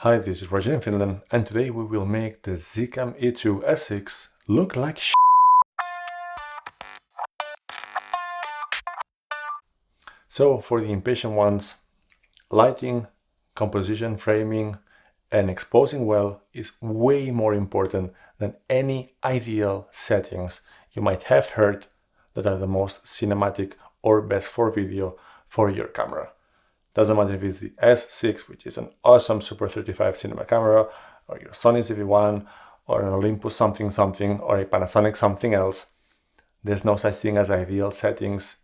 Hi, this is Roger in Finland, and today we will make the Zcam E2-S6 look like sh**. So for the impatient ones, lighting, composition, framing, and exposing well is way more important than any ideal settings you might have heard that are the most cinematic or best for video for your camera. Doesn't matter if it's the S6, which is an awesome Super 35 cinema camera, or your Sony CV1, or an Olympus something something, or a Panasonic something else. There's no such thing as ideal settings.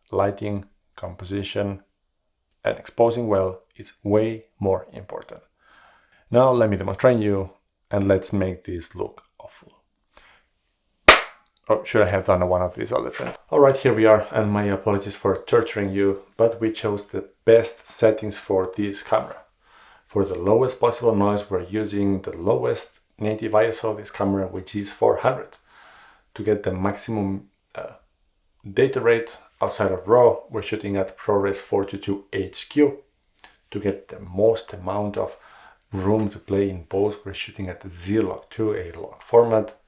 Lighting, composition, and exposing well is way more important. Now let me demonstrate you, and let's make this look awful. Or should I have done one of these other trends? Alright, here we are, and my apologies for torturing you, but we chose the best settings for this camera. For the lowest possible noise, we're using the lowest native ISO of this camera, which is 400. To get the maximum data rate outside of RAW, we're shooting at ProRes 422 HQ. To get the most amount of room to play in post, we're shooting at the Z-Log2, a log format.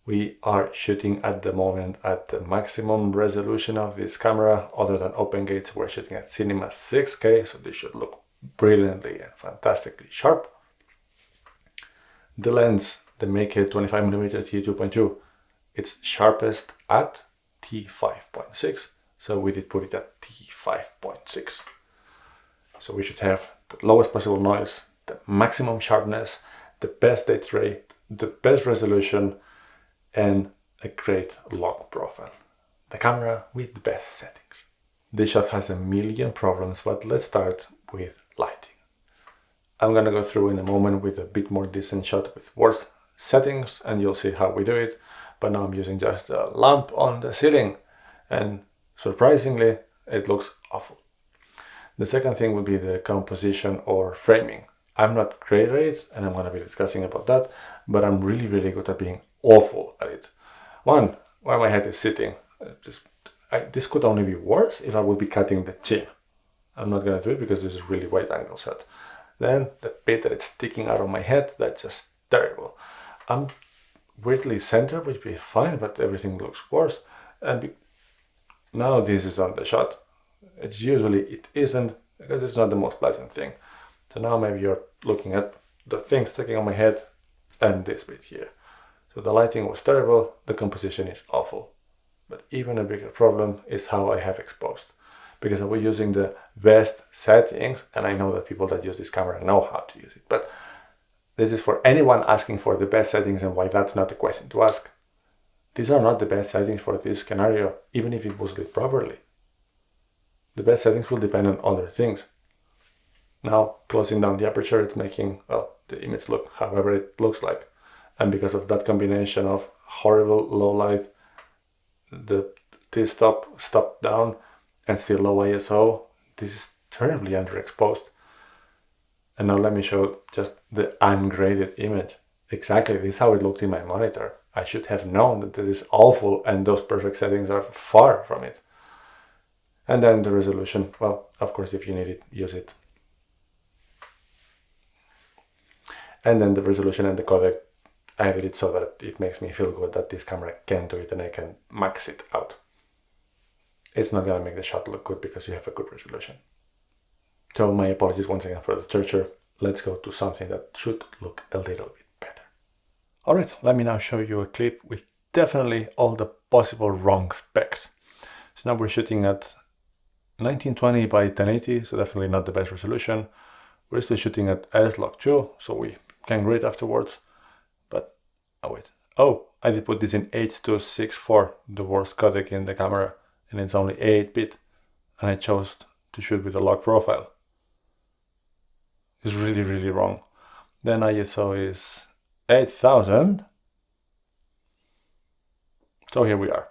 We are shooting at the moment at the maximum resolution of this camera. Other than open gates, we're shooting at Cinema 6K, so this should look brilliantly and fantastically sharp. The lens, the Make It 25mm t2.2, it's sharpest at t5.6, so we did put it at t5.6. So we should have the lowest possible noise, the maximum sharpness, the best data rate, the best resolution, and a great log profile. The camera with the best settings. This shot has a million problems, but let's start with lighting. I'm gonna go through in a moment with a bit more decent shot with worse settings, and you'll see how we do it. But now I'm using just a lamp on the ceiling, and surprisingly, it looks awful. The second thing would be the composition or framing. I'm not great at it, and I'm gonna be discussing about that, but I'm really good at being awful at it. One, where my head is sitting. This could only be worse if I would be cutting the chin. I'm not gonna do it because this is really wide angle shot. Then the bit that it's sticking out of my head, that's just terrible. I'm weirdly centered, which would be fine, but everything looks worse. And now this is on the shot. It isn't, because it's not the most pleasant thing. So now maybe you're looking at the thing sticking on my head and this bit here. So the lighting was terrible, the composition is awful. But even a bigger problem is how I have exposed. Because I was using the best settings, and I know that people that use this camera know how to use it. But this is for anyone asking for the best settings and why that's not the question to ask. These are not the best settings for this scenario, even if it was lit properly. The best settings will depend on other things. Now, closing down the aperture, it's making, well, the image look however it looks like. And because of that combination of horrible low light, the T-stop stopped down, and still low ISO, this is terribly underexposed. And now let me show just the ungraded image. Exactly, this is how it looked in my monitor. I should have known that this is awful and those perfect settings are far from it. And then the resolution, well, of course, if you need it, use it. And then the resolution and the codec, I have it so that it makes me feel good that this camera can do it and I can max it out. It's not gonna make the shot look good because you have a good resolution. So my apologies once again for the torture. Let's go to something that should look a little bit better. Alright, let me now show you a clip with definitely all the possible wrong specs. So now we're shooting at 1920 by 1080, so definitely not the best resolution. We're still shooting at S-Log2, so we can grade afterwards. But, oh wait. Oh, I did put this in H.264, the worst codec in the camera, and it's only 8-bit, and I chose to shoot with a log profile. It's really wrong. Then ISO is 8000. So here we are.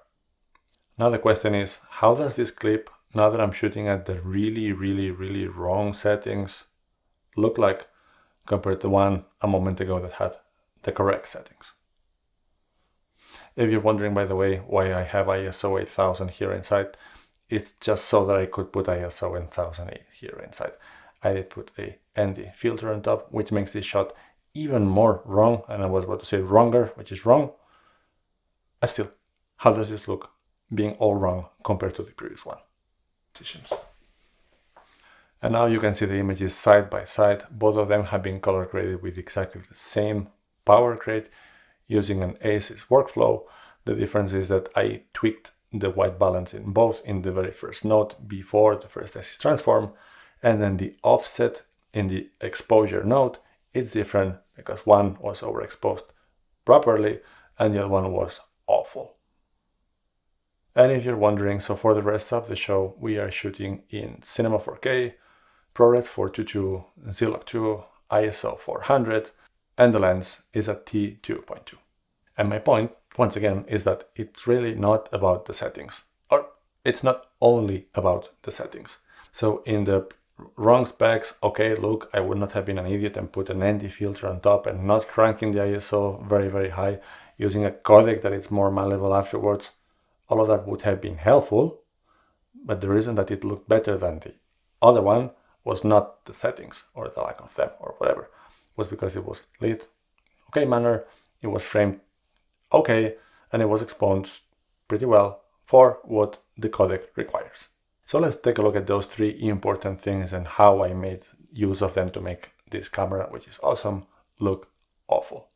Now the question is, how does this clip, now that I'm shooting at the really wrong settings, look like compared to one a moment ago that had the correct settings? If you're wondering, by the way, why I have ISO 8000 here inside, it's just so that I could put ISO 1008 here inside. I did put a and the filter on top, which makes this shot even more wrong. And I was about to say wronger, which is wrong. But still, how does this look being all wrong compared to the previous one? And now you can see the images side by side. Both of them have been color graded with exactly the same power grade using an A6 workflow. The difference is that I tweaked the white balance in both in the very first node before the first A6 transform, and then the offset in the exposure node, it's different because one was overexposed properly and the other one was awful. And if you're wondering, so for the rest of the show, we are shooting in Cinema 4K, ProRes 422, Zlog 2, ISO 400, and the lens is at t2.2. And my point, once again, is that it's really not about the settings, or it's not only about the settings. So in the wrong specs, okay, look, I would not have been an idiot and put an anti-filter on top and not cranking the ISO very, very high, using a codec that is more malleable afterwards. All of that would have been helpful, but the reason that it looked better than the other one was not the settings or the lack of them or whatever. It was because it was lit okay manner, it was framed okay, and it was exposed pretty well for what the codec requires. So let's take a look at those three important things and how I made use of them to make this camera, which is awesome, look awful.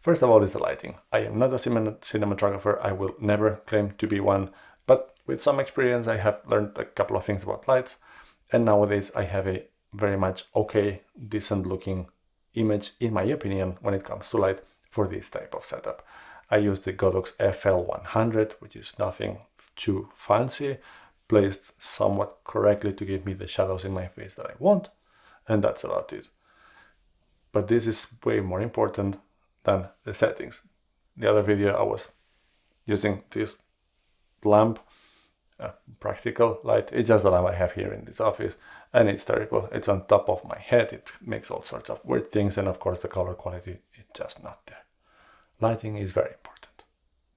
First of all is the lighting. I am not a cinematographer, I will never claim to be one, but with some experience I have learned a couple of things about lights, and nowadays I have a very much okay, decent looking image, in my opinion, when it comes to light for this type of setup. I use the Godox FL100, which is nothing too fancy, placed somewhat correctly to give me the shadows in my face that I want, and that's about it. But this is way more important than the settings. The other video I was using this lamp, practical light. It's just the lamp I have here in this office, and it's terrible. It's on top of my head, it makes all sorts of weird things, and of course the color quality is just not there. Lighting is very important.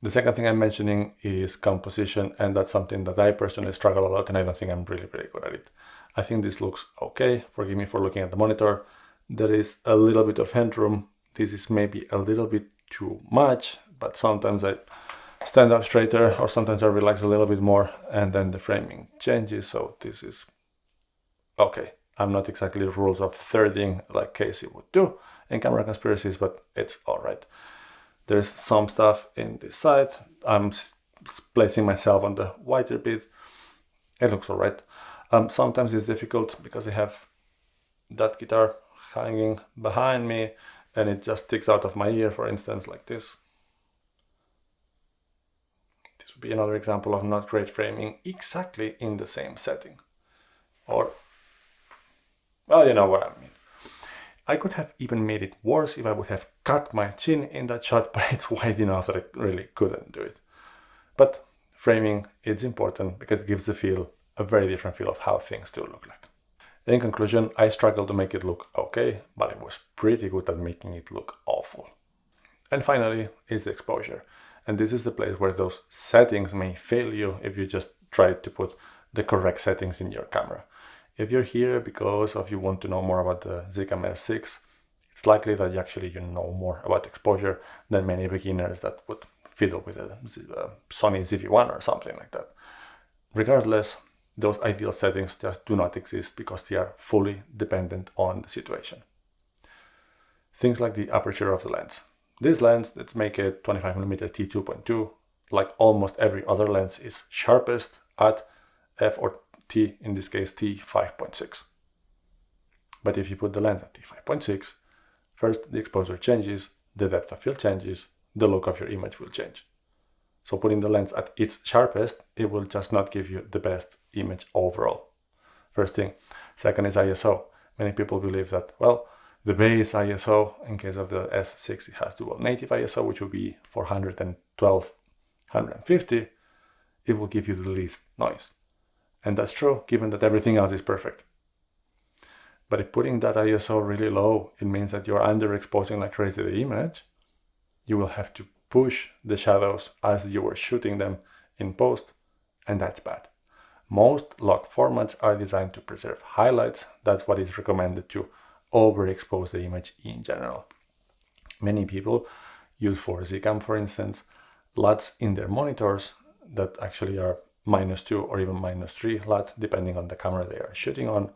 The second thing I'm mentioning is composition, and that's something that I personally struggle a lot, and I don't think I'm really good at it. I think this looks okay, forgive me for looking at the monitor. There is a little bit of headroom. This is maybe a little bit too much, but sometimes I stand up straighter or sometimes I relax a little bit more and then the framing changes, so this is okay. I'm not exactly the rules of thirding like Casey would do in Camera Conspiracies, but it's alright. There's some stuff in this side. I'm placing myself on the whiter bit. It looks alright. Sometimes it's difficult because I have that guitar hanging behind me and it just sticks out of my ear, for instance, like this. This would be another example of not great framing exactly in the same setting. Or, well, you know what I mean. I could have even made it worse if I would have cut my chin in that shot, but it's wide enough that I really couldn't do it. But framing is important because it gives the feel, a very different feel of how things do look like. In conclusion, I struggled to make it look okay, but I was pretty good at making it look awful. And finally is the exposure. And this is the place where those settings may fail you if you just try to put the correct settings in your camera. If you're here because of you want to know more about the Zcam E2-S6, it's likely that you know more about exposure than many beginners that would fiddle with a Sony ZV-1 or something like that. Regardless, those ideal settings just do not exist because they are fully dependent on the situation. Things like the aperture of the lens. This lens, let's make it 25mm t2.2, like almost every other lens, is sharpest at f or t, in this case t5.6. But if you put the lens at t5.6, first the exposure changes, the depth of field changes, the look of your image will change. So putting the lens at its sharpest, it will just not give you the best image overall. First thing. Second is ISO. Many people believe that, well, the base ISO, in case of the S6, it has dual native ISO, which will be 412, 150. It will give you the least noise. And that's true, given that everything else is perfect. But if putting that ISO really low, it means that you're underexposing like crazy the image. You will have to push the shadows as you were shooting them in post, and that's bad. Most log formats are designed to preserve highlights. That's what is recommended to overexpose the image in general. Many people use for Zcam, for instance, LUTs in their monitors that actually are -2 or even -3 LUT, depending on the camera they are shooting on,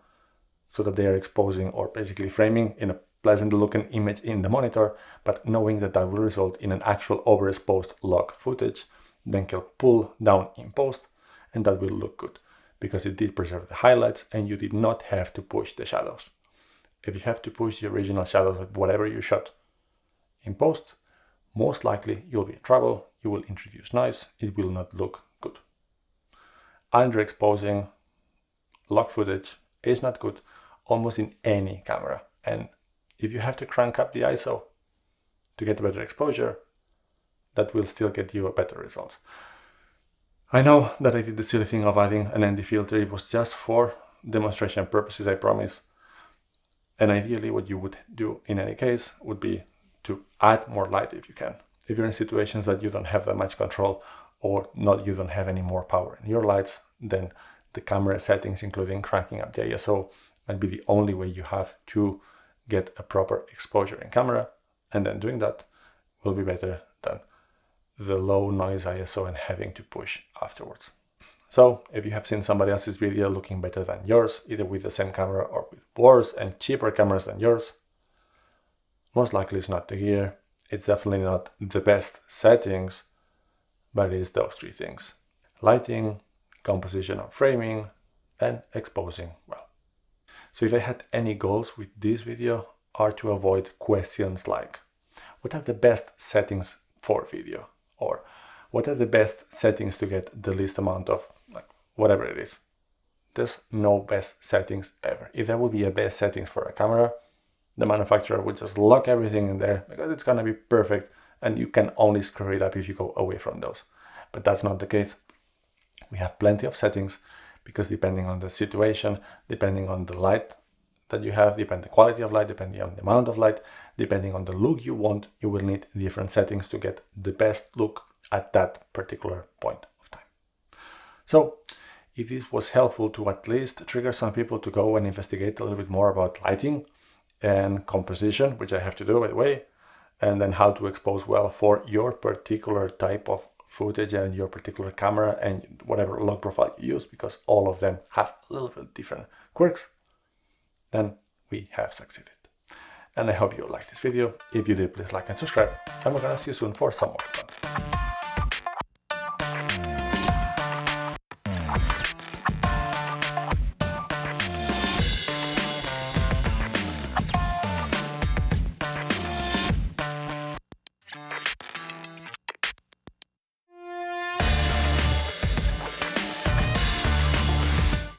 so that they are exposing or basically framing in a pleasant looking image in the monitor, but knowing that that will result in an actual overexposed log footage, then can pull down in post, and that will look good because it did preserve the highlights and you did not have to push the shadows. If you have to push the original shadows of whatever you shot in post, most likely you'll be in trouble, you will introduce noise, it will not look good. Underexposing log footage is not good almost in any camera, and if you have to crank up the ISO to get a better exposure, that will still get you a better result. I know that I did the silly thing of adding an ND filter. It was just for demonstration purposes, I promise. And ideally what you would do in any case would be to add more light if you can. If you're in situations that you don't have that much control or you don't have any more power in your lights, then the camera settings, including cranking up the ISO, might be the only way you have to get a proper exposure in camera, and then doing that will be better than the low noise ISO and having to push afterwards. So if you have seen somebody else's video looking better than yours, either with the same camera or with worse and cheaper cameras than yours, most likely it's not the gear, it's definitely not the best settings, but it is those three things: lighting, composition of framing, and exposing well. So if I had any goals with this video, are to avoid questions like, what are the best settings for video? Or what are the best settings to get the least amount of, like, whatever it is. There's no best settings ever. If there would be a best settings for a camera, the manufacturer would just lock everything in there because it's gonna be perfect and you can only screw it up if you go away from those. But that's not the case. We have plenty of settings because depending on the situation, depending on the light that you have, depending on the quality of light, depending on the amount of light, depending on the look you want, you will need different settings to get the best look at that particular point of time. So if this was helpful to at least trigger some people to go and investigate a little bit more about lighting and composition, which I have to do by the way, and then how to expose well for your particular type of footage and your particular camera and whatever log profile you use, because all of them have a little bit different quirks, then we have succeeded. And I hope you liked this video. If you did, please like and subscribe, and we're gonna see you soon for some more.